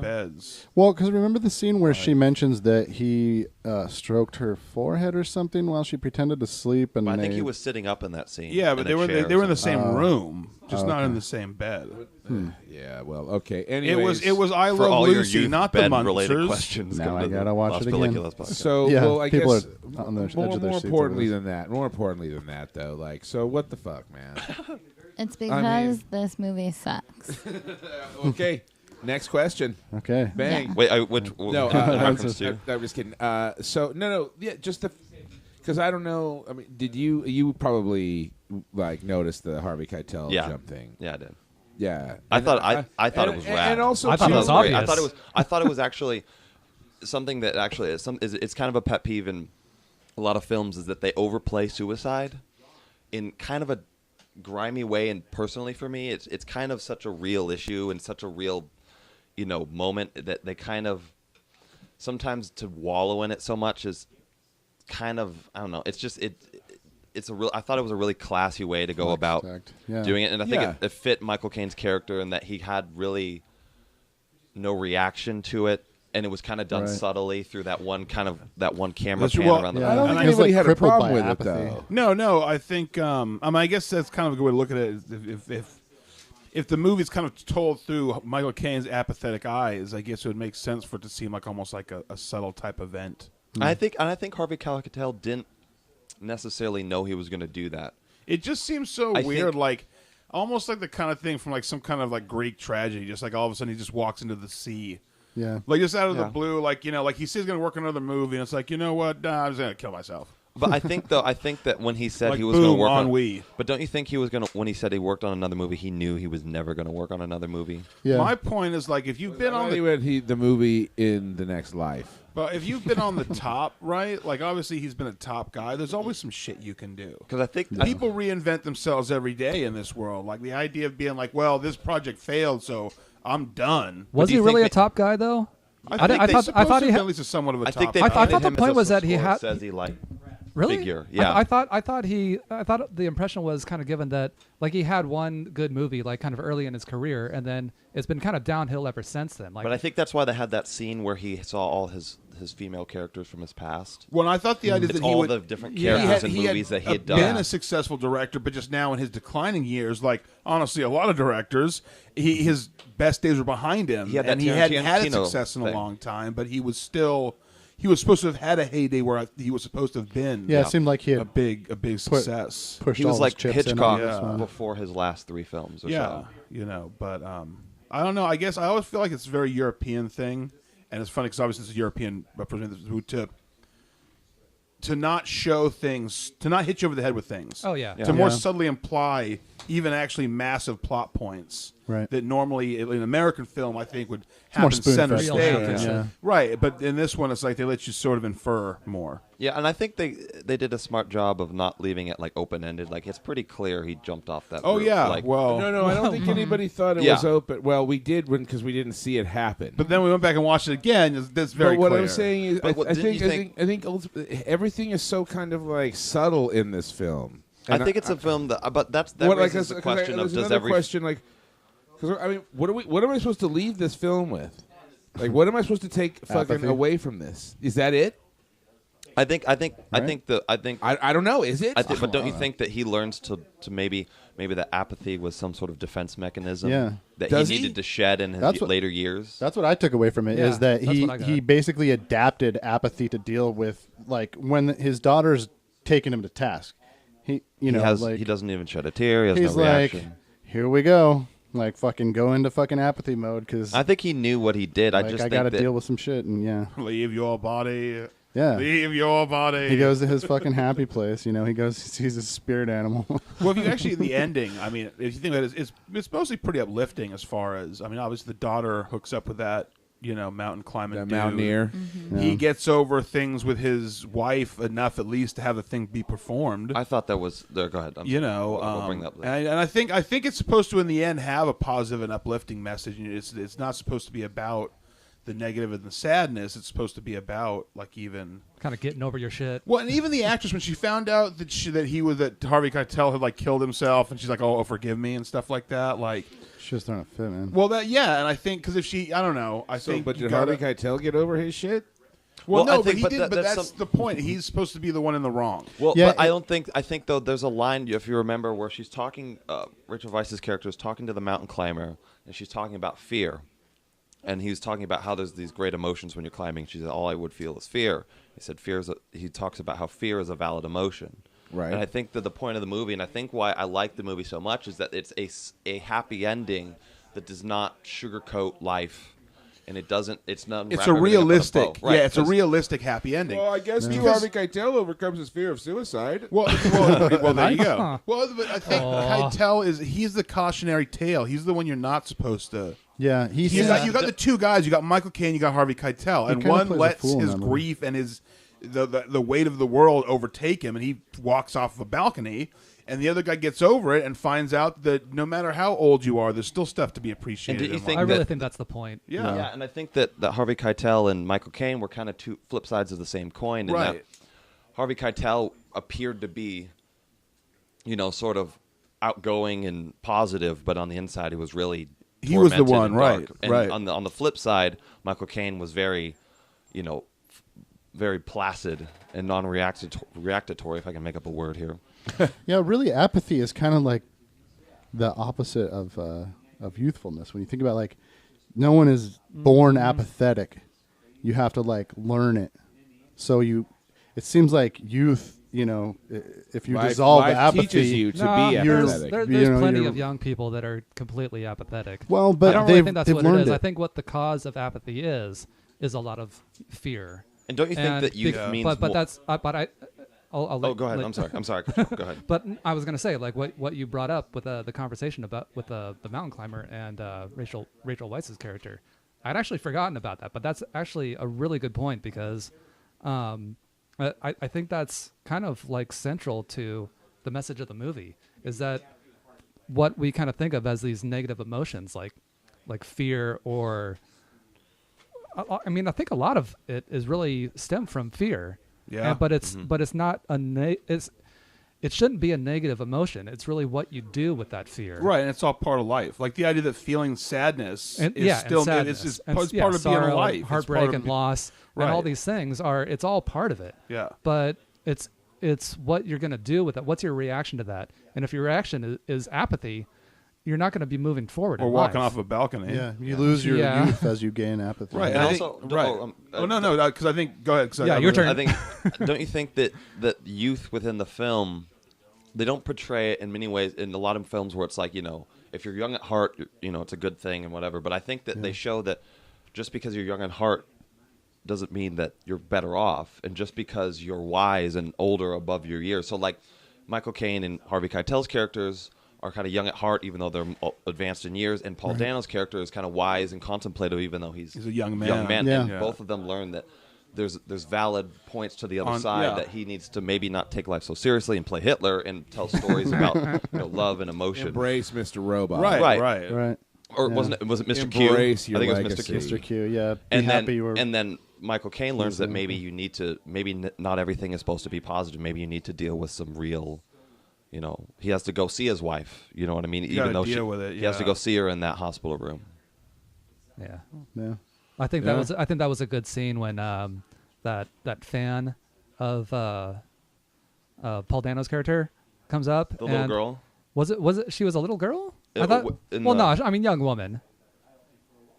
beds. Well, because remember the scene where she mentions that he stroked her forehead or something while she pretended to sleep, and I think they- he was sitting up in that scene. Yeah, but in a they chair were or in the something. same room, just not okay. in the same bed. Yeah, well, okay. Anyways, It was I For Love all your Lucy, youth not the bed-related Munsters. questions. Now come I to the gotta watch Las it again. Películas podcast. So, Yeah, well, I people guess are on the edge more, of their more seats importantly over than that, more importantly than that, though, like, so what the fuck, man? It's because this movie sucks. Okay, next question. Okay. Bang. Yeah. Wait, which No, reference to? I'm just kidding. So no, yeah, just because I don't know. I mean, did you probably like notice the Harvey Keitel Yeah. jump thing? Yeah, I did. Yeah, I thought and- it was rad. and also I thought too- it was Great. obvious. I thought it was actually something that actually it's kind of a pet peeve in a lot of films is that they overplay suicide in kind of a grimy way, and personally for me it's kind of such a real issue and such a real moment that they kind of sometimes to wallow in it so much is kind of, I don't know, it's just it's a real, I thought it was a really classy way to go Flex about act. Yeah. doing it, and I think Yeah. it fit Michael Caine's character in that he had really no reaction to it, and it was kind of done Right. subtly through that one camera That's- pan well, around the Yeah. I don't And think he was, anybody like, had a crippled problem by with apathy. it though. No, I think I guess that's kind of a good way to look at it. If the movie's kind of told through Michael Caine's apathetic eyes, I guess it would make sense for it to seem like almost like a subtle type event. I think Harvey Keitel didn't necessarily know he was going to do that. It just seems so I weird. think- Like, Almost like the kind of thing from like some kind of like Greek tragedy. Just like all of a sudden he just walks into the sea. Yeah. Like just out of the blue, like, you know, like he says he's going to work on another movie, and it's like, you know what? Nah, I'm just going to kill myself. But I think that when he said Like, he was going to work on, ennui. but don't you think he was going to? When he said he worked on another movie, he knew he was never going to work on another movie. Yeah. My point is like if you've been on the movie in the next life. But if you've been on the top, right? Like obviously he's been a top guy. There's always some shit you can do. Because I think People reinvent themselves every day in this world. Like the idea of being like, well, this project failed, so I'm done. Was do he you really a think top guy though? I thought he had at least a somewhat of a I top think they guy. I thought painted the him point as a was that he had- Scorsese Really? figure. Yeah. I thought the impression was kind of given that like he had one good movie like kind of early in his career, and then it's been kind of downhill ever since then. Like, But I think that's why they had that scene where he saw all his female characters from his past. Well, I thought the idea It's that he all would the different characters and movies that he had done. been a successful director, but just now in his declining years, like honestly, a lot of directors, his best days were behind him, He had that and he hadn't had a Tarantino success in a thing. long time. But he was still. He was supposed to have had a heyday where he was supposed to have been. Yeah, it seemed like he had a big success. pushed He all was his like chips in Hitchcock on this one. before his last 3 films. Or Yeah, so. you know, but I don't know. I guess I always feel like it's a very European thing, and it's funny because obviously it's a European representative who to not show things, to not hit you over the head with things. Oh, yeah. To more Yeah. subtly imply even actually massive plot points Right. that normally in American film I think would more happen center spoon-fed stage. stuff, yeah. Right, but in this one it's like they let you sort of infer more. Yeah, and I think they did a smart job of not leaving it like open-ended. Like it's pretty clear he jumped off that. Oh roof. yeah, Like, well, No, I don't think anybody thought it Yeah. was open. Well, we did because we didn't see it happen. but then we went back and watched it again. That's very But what clear. I'm saying is, But what- I didn't think you ultimately, everything is so kind of like subtle in this film. I And think it's a film that, but that what, like, raises the 'cause question there's of does another every question like, because I mean, what am I supposed to leave this film with? Like, what am I supposed to take fucking Apathy. away from this? Is that it? I think Right? I don't know. Is it? but don't you think that he learns to maybe that apathy was some sort of defense mechanism Yeah. that Does he he? needed to shed in his That's what- later years? That's what I took away from it. Is Yeah, that that's what I got. he basically adapted apathy to deal with like when his daughter's taking him to task. He he doesn't even shed a tear. He has he's no like, reaction. here we go, like fucking go into fucking apathy mode because I think he knew what he did. like, I just I think got to that deal with some shit and yeah, Leave your body. yeah. Leave your body. He goes to his fucking happy place. You know, he goes sees his spirit animal. Well, if you actually in the ending, I mean, if you think about it, it's mostly pretty uplifting as far as I mean, obviously the daughter hooks up with that mountain climbing That dude. mountaineer. Yeah. He gets over things with his wife enough at least to have the thing be performed. I thought that was there. Go ahead. We'll bring that up later. and I think it's supposed to in the end have a positive and uplifting message. It's not supposed to be about the negative and the sadness. It's supposed to be about like even. kind of getting over your shit. Well, and even the actress when she found out that Harvey Keitel had like killed himself, and she's like, "Oh, forgive me," and stuff like that. Like, She's throwing a fit, man. well, and I think because if she, I don't know, I think. But you did Harvey gotta- Keitel get over his shit? Well, Well, I no, but think- he but did. that- But that's that's some- the point. He's supposed to be the one in the wrong. Well, Yeah, but I think though there's a line if you remember where she's talking. Rachel Weisz's character is talking to the mountain climber, and she's talking about fear, and he was talking about how there's these great emotions when you're climbing. She said, "All I would feel is fear." He said, he talks about how fear is a valid emotion. Right. And I think that the point of the movie, and I think why I like the movie so much, is that it's a happy ending that does not sugarcoat life, and it doesn't. It's not. It's wrap a everything up in realistic, bow. Right, yeah, it's a 'cause- realistic happy ending. Well, I guess Because- Harvey Keitel overcomes his fear of suicide. Well, there you go. Well, but I think Keitel he's the cautionary tale. He's the one you're not supposed to. Yeah, You got the two guys. You got Michael Caine. You got Harvey Keitel, and kinda one plays a lets fool in his that movie. grief and his the weight of the world overtake him, and he walks off of a balcony. And the other guy gets over it and finds out that no matter how old you are, there's still stuff to be appreciated. And did you in think I life. really think that's the point. Yeah. Yeah, and I think that Harvey Keitel and Michael Caine were kind of two flip sides of the same coin. In Right. that Harvey Keitel appeared to be, sort of outgoing and positive, but on the inside he was really He was the tormented one, and right, dark. And right. on the flip side, Michael Caine was very, very placid and non-reactatory, if I can make up a word here. Yeah, really, apathy is kind of like the opposite of youthfulness. When you think about like, no one is born apathetic. You have to like learn it. So it seems like youth if you Life- dissolve life the apathy, teaches you to No, be you're- apathetic. There's plenty you're- of young people that are completely apathetic. well, but I don't really they've, think that's they've what it learned is. it. I think what the cause of apathy is a lot of fear. And don't you think that youth means but more? that's but I. I'll Oh, go ahead. I'm sorry. Go ahead. But I was going to say, like what you brought up with the conversation about with the mountain climber and Rachel Weisz's character, I'd actually forgotten about that. But that's actually a really good point because I think that's kind of like central to the message of the movie is that what we kind of think of as these negative emotions, like fear or I mean, I think a lot of it is really stemmed from fear. Yeah. But it's not it shouldn't be a negative emotion. It's really what you do with that fear. Right, and it's all part of life. Like the idea that feeling sadness is still and sadness. it's And part of being sorrow, alive. and It's heartbreak part of and be- loss and all these things it's all part of it. Yeah. But it's what you're going to do with it. What's your reaction to that? And if your reaction is apathy, you're not going to be moving forward. Or in walking life. off a balcony. Yeah, you lose your Yeah. youth as you gain apathy. Right. And I also, think, right. No, because I think. Go ahead. 'Cause Yeah, your turn. I think, don't you think that youth within the film, they don't portray it in many ways in a lot of films where it's like, if you're young at heart, it's a good thing and whatever. But I think that they show that just because you're young at heart doesn't mean that you're better off, and just because you're wise and older above your years. So like Michael Caine and Harvey Keitel's characters are kind of young at heart, even though they're advanced in years, and Paul Dano's character is kind of wise and contemplative, even though he's a young man. Yeah. And both of them learn that there's valid points to the other side that he needs to maybe not take life so seriously and play Hitler and tell stories about love and emotion. Embrace Mr. Robot. Right. Or wasn't it Mr. Q? Embrace your I think it was legacy. Mr. Q. Mr. Q, yeah. Be And happy then, you were. and then Michael Caine learns that maybe you need to, not everything is supposed to be positive. Maybe you need to deal with some real, he has to go see his wife. You know what I mean? You gotta deal with it, he has to yeah. go see her in that hospital room. Yeah. Yeah. I think that was a good scene when that fan of Paul Dano's character comes up. The little and girl. Was it? She was a little girl. I It- thought. in Well, the- no, I mean young woman.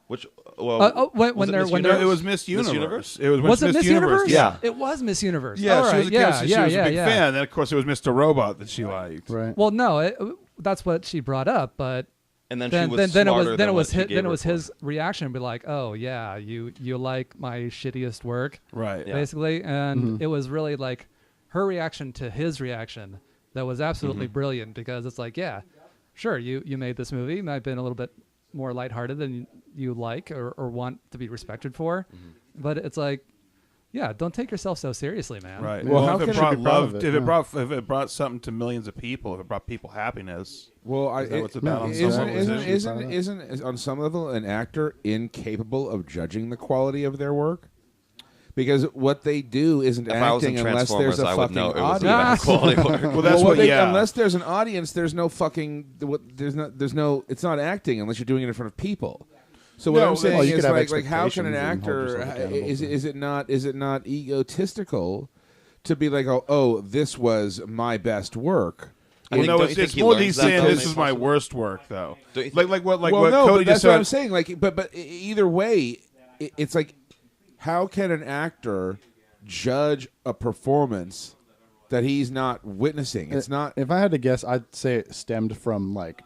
Which, well, when was it they're Miss when Universe? they're It was Miss Universe. Universe? It was, was it Miss Universe? Yeah. It was Miss Universe. Yeah, All she right. was a kid, yeah, so yeah, she was yeah, a big yeah. fan. Then, of course, it was Mr. Robot that she liked. Right. Well, no, that's what she brought up, but And then, then she was then it smarter was than what she then gave it her was for. his reaction, be like, oh yeah, you like my shittiest work, Right. Yeah. basically, and Mm-hmm. it was really like her reaction to his reaction that was absolutely brilliant because it's like, yeah, sure, you made this movie, might have been a little bit more lighthearted than you like or want to be respected for, but it's like, yeah, don't take yourself so seriously, man. Right. Yeah. Well, How if can it you brought be proud love, of it? if Yeah. it brought something to millions of people, if it brought people happiness, Well, is that what it's about on some isn't, level? isn't on some level an actor incapable of judging the quality of their work? Because what they do isn't If I was in acting unless there's Transformers, a I would fucking know it was audience. bad quality work. Well, that's Well, what. Yeah. Unless there's an audience, there's no fucking. There's no. It's not acting unless you're doing it in front of people. So what No, I'm saying well, you is could have like how can an expectations and hold actor yourself accountable is it not egotistical to be like oh this was my best work. I think- no, don't you it's think he more learns he's that saying though, this maybe is my possibly? worst work, though. Don't you Like think- what well, what no, Cody but that's just what said. I'm saying. Like, but either way, it's like, how can an actor judge a performance that he's not witnessing? It's not. If I had to guess, I'd say it stemmed from like,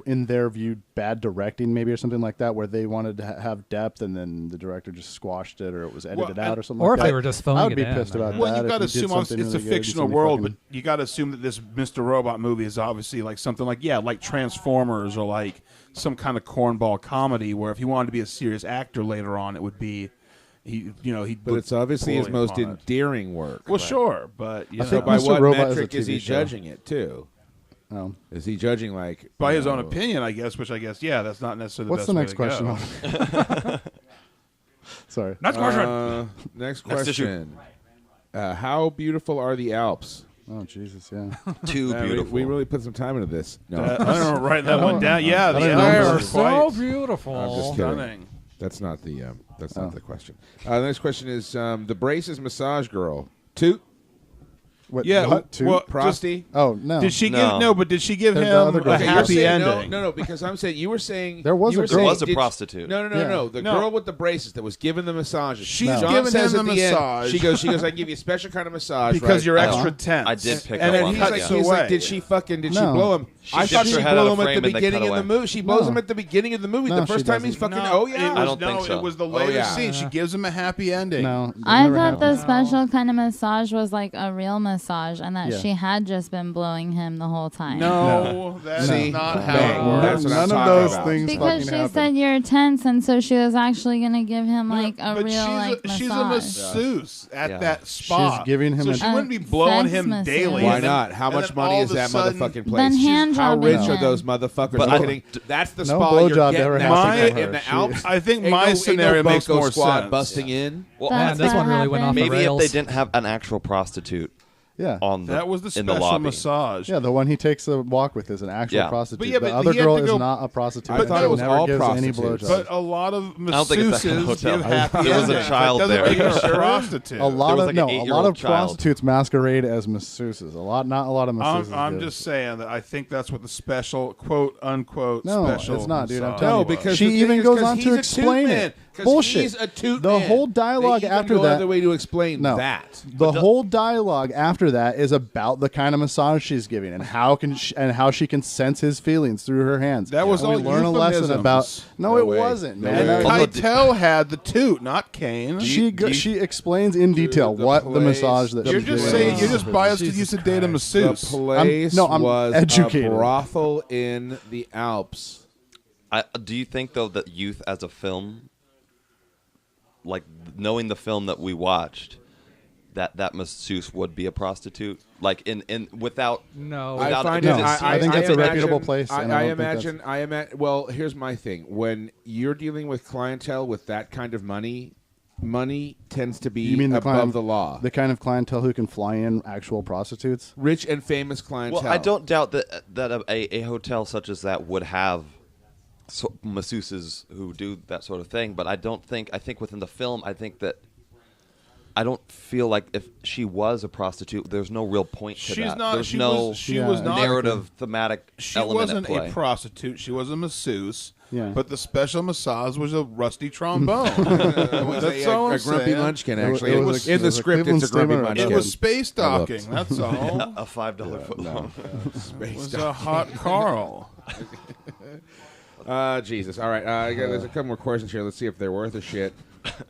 in their view, bad directing, maybe, or something like that, where they wanted to have depth, and then the director just squashed it, or it was edited Well, out, or something. Or like if that. they were just phoning I would it be in. pissed about Well, that. you got to if did assume something it's really a good, fictional something world, fucking- but you got to assume that this Mr. Robot movie is obviously like something like Transformers or like some kind of cornball comedy. Where if he wanted to be a serious actor later on, it would be he. But it's obviously his poorly most upon it. endearing work. Well, sure, but you I know, think By Mr. what Robot is a metric is TV he show. judging it too? Is he judging like by you his own know, opinion, I guess. Which I guess, yeah, that's not necessarily What's the the best next way to question? go. Sorry. Next question. Next Next issue. question. How beautiful are the Alps? Oh Jesus, yeah. Too Man, beautiful. we really put some time into this. No, I don't know, writing that one down. Yeah, the don't Alps know. are So quite beautiful. I'm just kidding. stunning. That's not the question. The next question is the Braces massage girl. Toot. What, Yeah, what, two? well, Prosty? Oh no. Did she No. give no? But did she give The him other a girl. Okay, you're happy saying- ending? No, because I'm saying you were saying There was you a were girl. saying- Was a did- prostitute. No. The No. girl with the braces that was giving the massages. She's No. John giving says him at the the end, massage. She goes, I can give you a special kind of massage because right? you're I extra know. tense. I did pick and up then on he that, cuts yeah. He's away. like, did she No. blow him? She I thought dipped she her head blew out of him at frame the and they beginning cut of the away. movie. She blows No. him at the beginning of the movie. No, The first she time he's doesn't. fucking. No, Oh yeah. it was, I don't think no, so. It was the later yeah. scene. She gives him a happy ending. No. it I never thought the happened. special kind of massage was like a real massage, and that Yeah. she had just been blowing him the whole time. No, that's See? not how Bang. it works. That's what I'm None of talking those about. things Because fucking she happened. said you're tense, and so she was actually gonna give him No, like a but real like she's a massage. masseuse at Yeah. that spa. She's giving him so a- she wouldn't be blowing sex him masseuse. daily. Why and then- not? How and much then money all is of a that sudden- motherfucking place? Then hand How job rich him. are those motherfuckers? But No I- kidding. That's the No spa blowjob you're getting ever at happened to in her. the She- Alps. I think Ain't my no scenario makes Boco more squad sense. busting in. Well, That's this what one really went off happened. the maybe if rails. they didn't have an actual prostitute Yeah. on That was the in the special lobby. massage. Yeah, the one he takes a walk with is an actual Yeah. prostitute. But yeah, the but other he had girl to is go- not a prostitute. I thought and it was never all gives any prostitutes. blowjobs. But a lot of I don't think it's that masseuses hotel. give happy There was a endings. child That doesn't there. make her a prostitute. a lot was of like no, an a 8-year-old lot of child. prostitutes masquerade as masseuses. Not a lot of masseuses. I'm give. just saying that I think that's what the special quote unquote No, special. it's not, dude. I'm massage telling No, you. was. because She the thing even is goes 'cause on he's to a toot explain man. it. 'Cause Bullshit. He's a toot The man. whole dialogue They even after go out of that- their way to explain No. that. The whole dialogue after that is about the kind of massage she's giving and how she can sense his feelings through her hands. That was And we all learn a lesson euphemisms. about. No, No it way. wasn't, No man. way. Although- Keitel had the toot, not Caine. She explains in detail the what the place- massage that You're she's just giving saying is. you're just biased because you used to date a The masseuse. place I'm was educated. a brothel in the Alps. Do you think though that Youth as a film, like knowing the film that we watched, that masseuse would be a prostitute, like in without No. I without find does it. it seem- I think that's a imagine- reputable place, and I don't think I imagine. Well, here's my thing: when you're dealing with clientele with that kind of money tends to be You mean the above the law. The kind of clientele who can fly in actual prostitutes? Rich and famous clientele. Well, I don't doubt that a hotel such as that would have masseuses who do that sort of thing, but I think within the film, I don't feel like if she was a prostitute, there's no real point to She's that. not. There's She no was. She was not. narrative, thematic She element wasn't at play. a prostitute. She was a masseuse. Yeah. But the special massage was a rusty trombone. It was That's a all I'm grumpy saying. munchkin. It was- Actually, it in was the a- it was a script, Cleveland it's a grumpy steamer. munchkin. It was space I looked. docking. That's all. a $5 foot long. It was a hot Carl. Jesus. All right. There's a couple more questions here. Let's see if they're worth a shit.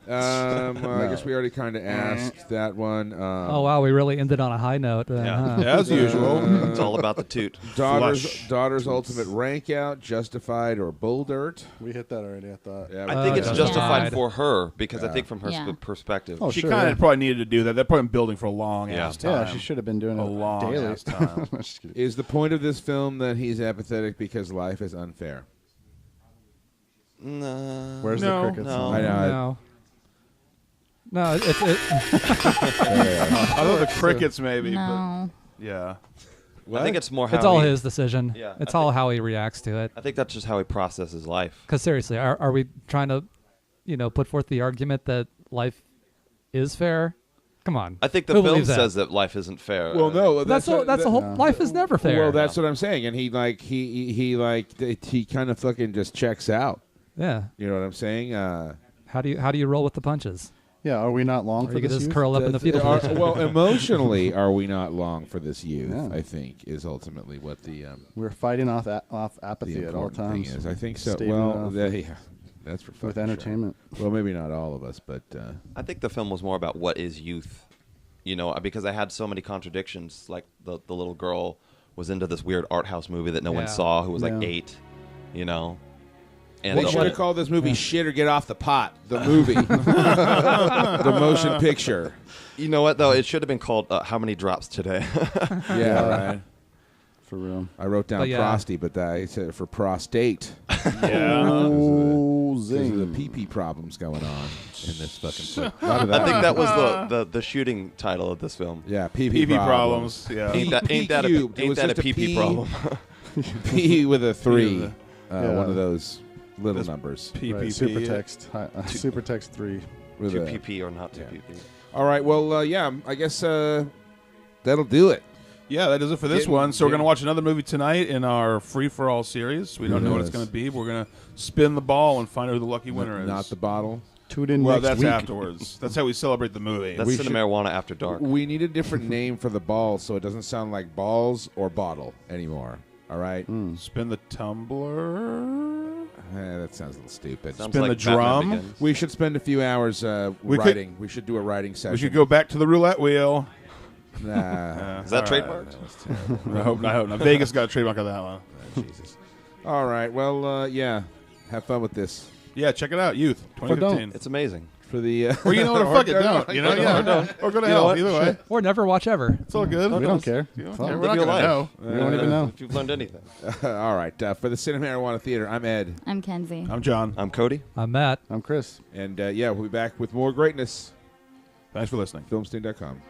I guess we already kind of asked that one. Oh wow, we really ended on a high note. Yeah. As usual. It's all about the toot. Daughter's ultimate rank out, justified or bull dirt. We hit that already, I thought. Yeah, I think it's Yeah. justified for her because I think from her Yeah. perspective. Oh, She sure, kind yeah. of probably needed to do that. They're probably building for a long ass time. Yeah, she should have been doing A it long daily. ass time. Just kidding. Is the point of this film that he's apathetic because life is unfair? No. Where's No. the crickets? No. I know. No. No, it's I thought the crickets maybe. No. But yeah. I think it's more how it's all he- his decision. Yeah, It's I all think- how he reacts to it. I think that's just how he processes life. Because seriously, are we trying to, put forth the argument that life is fair? Come on. I think the Who film believes that? says that life isn't fair. Well, no, That's the whole. Life is never fair. Well, that's what I'm saying, and he kind of fucking just checks out. Yeah. You know what I'm saying? How do you roll with the punches? Yeah, are we not long Or for you could this just youth? curl up in the fetal position. Well, emotionally, are we not long for this youth? Yeah. I think is ultimately what the We're fighting off the apathy at all important thing times. is. I think so. Staving Well, off that's for fucking with sure. entertainment. Well, maybe not all of us, but I think the film was more about what is youth, because I had so many contradictions. Like the little girl was into this weird art house movie that no one Yeah. saw, who was like Yeah. 8, And they the should have whole- called this movie "Shit or Get Off the Pot." The movie, the motion picture. You know what though? It should have been called "How Many Drops Today." Yeah, right. For real. I wrote down But yeah. prosty, but I said for prostate. Yeah. Oh, Those are the zing. pee-pee problems going on in this fucking film. I think that was the shooting title of this film. Yeah, pee-pee PV problems. problems. Yeah. Ain't that cubed. It ain't was that a just a pee P. problem? P with a 3. Yeah. One of those little This numbers. PPP. Right, super text. Super text 3. With To a- PP or not to PP? All right. Well, yeah. I guess That'll do it. Yeah, that is it for this one. So we're going to watch another movie tonight in our free-for-all series. We don't know what it's going to be. But we're going to spin the ball and find out who the lucky winner is. Not the bottle. Tune in Well, next that's week. afterwards. That's how we celebrate the movie. That's Cinemarijuana After Dark. We need a different name for the ball so it doesn't sound like balls or bottle anymore. All right? Spin the tumbler. That sounds a little stupid. Sounds Spin like the Batman drum. Begins. We should spend a few hours writing. We should do a writing session. We should go back to the roulette wheel. Nah. Is that All right. trademarked? I hope not. Vegas got a trademark on that one. Jesus. All right. Well, yeah. Have fun with this. Yeah, check it out, Youth 2015. It's amazing. For the Or you know what? Fuck it, don't. You know, yeah, or go to hell. Either way, Or never watch ever. it's all good. We don't care. You don't Fuck. care. We're not Live your gonna know. life. We don't even know. If you've learned anything. all right. For the Cinemarijuana Theater, I'm Ed. I'm Kenzie. I'm John. I'm Cody. I'm Matt. I'm Chris. And, yeah, we'll be back with more greatness. Thanks for listening. Filmsting.com.